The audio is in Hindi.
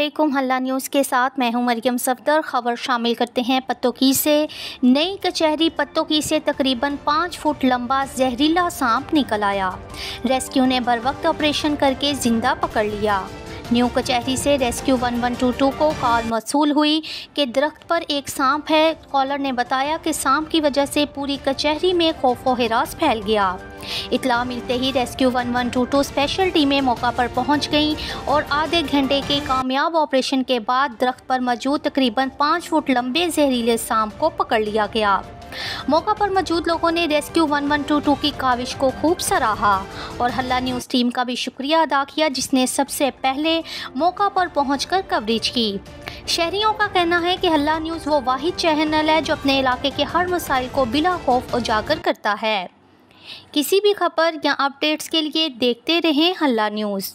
अस्सलामुअलैकुम। हल्ला न्यूज़ के साथ मैं हूं मरियम सफदर। खबर शामिल करते हैं पत्तोकी से। नई कचहरी पत्तोकी से तकरीबन 5 फुट लंबा जहरीला सांप निकल आया। रेस्क्यू ने बर वक्त ऑपरेशन करके जिंदा पकड़ लिया। न्यू कचहरी से रेस्क्यू 1122 को कॉल मौसूल हुई कि दरख्त पर एक सांप है। कॉलर ने बताया कि सांप की वजह से पूरी कचहरी में खौफ व हिरास फैल गया। इत्तला मिलते ही रेस्क्यू 1122 स्पेशल टीमें मौका पर पहुंच गईं और आधे घंटे के कामयाब ऑपरेशन के बाद दरख्त पर मौजूद तकरीबन 5 फुट लंबे जहरीले सांप को पकड़ लिया गया। मौका पर मौजूद लोगों ने रेस्क्यू 1122 की काविश को खूब सराहा और हल्ला न्यूज़ टीम का भी शुक्रिया अदा किया, जिसने सबसे पहले मौका पर पहुंचकर कवरेज की। शहरियों का कहना है कि हल्ला न्यूज़ वो वाहिद चैनल है जो अपने इलाके के हर मसाइल को बिला खौफ उजागर करता है। किसी भी खबर या अपडेट्स के लिए देखते रहें हल्ला न्यूज़।